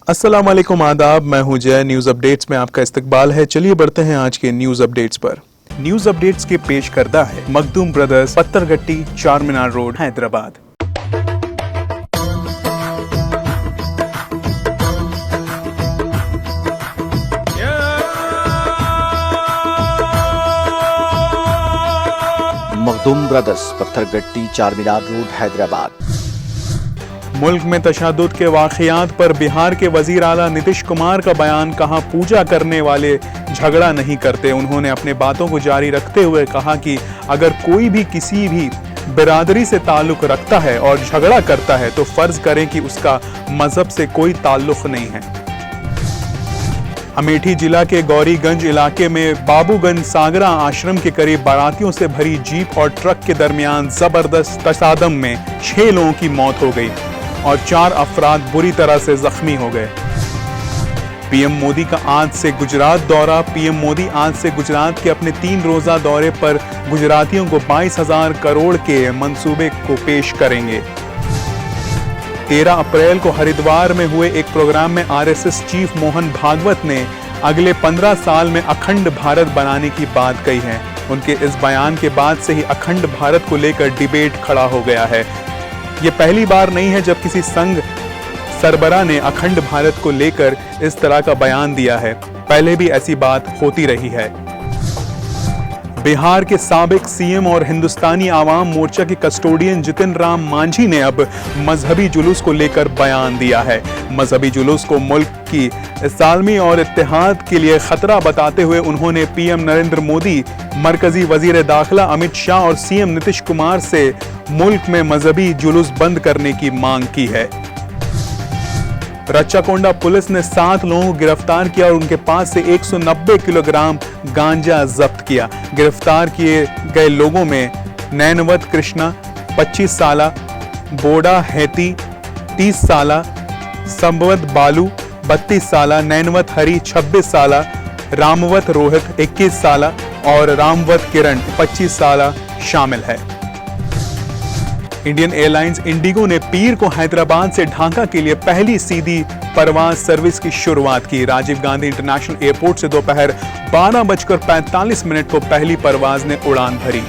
अस्सलाम वालेकुम, आदाब। मैं हूं जय। न्यूज अपडेट्स में आपका इस्तकबाल है। चलिए बढ़ते हैं आज के न्यूज अपडेट्स पर। न्यूज अपडेट्स के पेश करदा है मखदूम ब्रदर्स, पत्थरगट्टी, चार मीनार रोड, हैदराबाद। मखदूम ब्रदर्स, पत्थरगट्टी, चार मीनार रोड, हैदराबाद। मुल्क में तशद्दुद के वाक़यात पर बिहार के वज़ीर आला नीतीश कुमार का बयान। कहा, पूजा करने वाले झगड़ा नहीं करते। उन्होंने अपने बातों को जारी रखते हुए कहा कि अगर कोई भी किसी भी बिरादरी से ताल्लुक़ रखता है और झगड़ा करता है तो फ़र्ज़ करें कि उसका मज़हब से कोई ताल्लुक़ नहीं है। अमेठी जिला के गौरीगंज इलाके में बाबूगंज सागरा आश्रम के करीब बारातियों से भरी जीप और ट्रक के दरमियान जबरदस्त तसादम में 6 लोगों की मौत हो गई और 4 अफराद बुरी तरह से जख्मी हो गए। पीएम मोदी का आज से गुजरात दौरा। पीएम मोदी आज से गुजरात के अपने 3 रोजा दौरे पर गुजरातियों को 22,000 करोड़ के मंसूबे को पेश करेंगे। 13 अप्रैल को हरिद्वार में हुए एक प्रोग्राम में आरएसएस चीफ मोहन भागवत ने अगले 15 साल में अखंड भारत बनाने की बात कही है। उनके इस बयान के बाद से ही अखंड भारत को लेकर डिबेट खड़ा हो गया है। ये पहली बार नहीं है जब किसी संघ सरबरा ने अखंड भारत को लेकर इस तरह का बयान दिया है। पहले भी ऐसी बात होती रही है। बिहार के साबिक सीएम और हिंदुस्तानी आवाम मोर्चा के कस्टोडियन जितिन राम मांझी ने अब मजहबी जुलूस को लेकर बयान दिया है। मजहबी जुलूस को मुल्क की इस्लामी और इत्तेहाद के लिए खतरा बताते हुए उन्होंने पीएम नरेंद्र मोदी, मरकजी वजीर दाखिला अमित शाह और सीएम नीतीश कुमार से मुल्क में मजहबी जुलूस बंद करने की मांग की है। रच्चाकोंडा पुलिस ने 7 लोगों को गिरफ्तार किया और उनके पास से 190 किलोग्राम गांजा जब्त किया। गिरफ्तार किए गए लोगों में नैनवत कृष्णा 25 साल, बोडा हैती 30 साल, संभवत बालू 32 साल, नैनवत हरी 26 साल, रामवत रोहित 21 साल और रामवत किरण 25 साल शामिल है। इंडियन एयरलाइंस इंडिगो ने पीर को हैदराबाद से ढाका के लिए पहली सीधी परवाज सर्विस की शुरुआत की। राजीव गांधी इंटरनेशनल एयरपोर्ट से दोपहर 12:45 को पहली परवाज ने उड़ान भरी।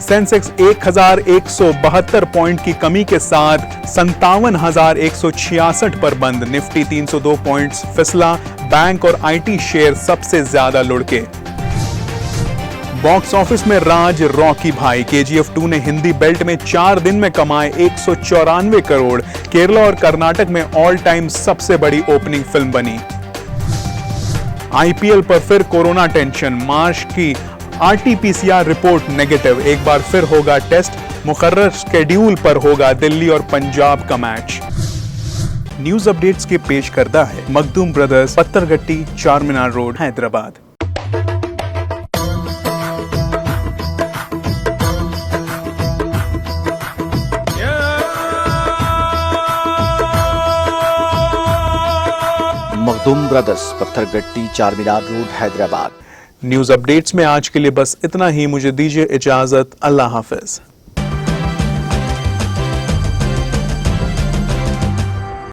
सेंसेक्स 1172 पॉइंट की कमी के साथ 57,166 पर बंद। निफ्टी 302 पॉइंट्स फिसला। बैंक और आईटी शेयर सबसे ज्यादा लुढ़के। बॉक्स ऑफिस में राज रॉकी भाई केजीएफ 2 ने हिंदी बेल्ट में 4 दिन में कमाए 194 करोड़। केरला और कर्नाटक में ऑल टाइम सबसे बड़ी ओपनिंग फिल्म बनी। आईपीएल पर फिर कोरोना टेंशन। मार्च की आरटीपीसीआर रिपोर्ट नेगेटिव। एक बार फिर होगा टेस्ट। मुकर्रर स्केड्यूल पर होगा दिल्ली और पंजाब का मैच। न्यूज अपडेट्स के पेश करदा है मखदूम ब्रदर्स, पत्थरगट्टी, चार मीनार रोड, हैदराबाद। मखदूम ब्रदर्स, पत्थरगट्टी, चार मीनार रोड, हैदराबाद। न्यूज अपडेट्स में आज के लिए बस इतना ही। मुझे दीजिए इजाजत। अल्लाह हाफिज।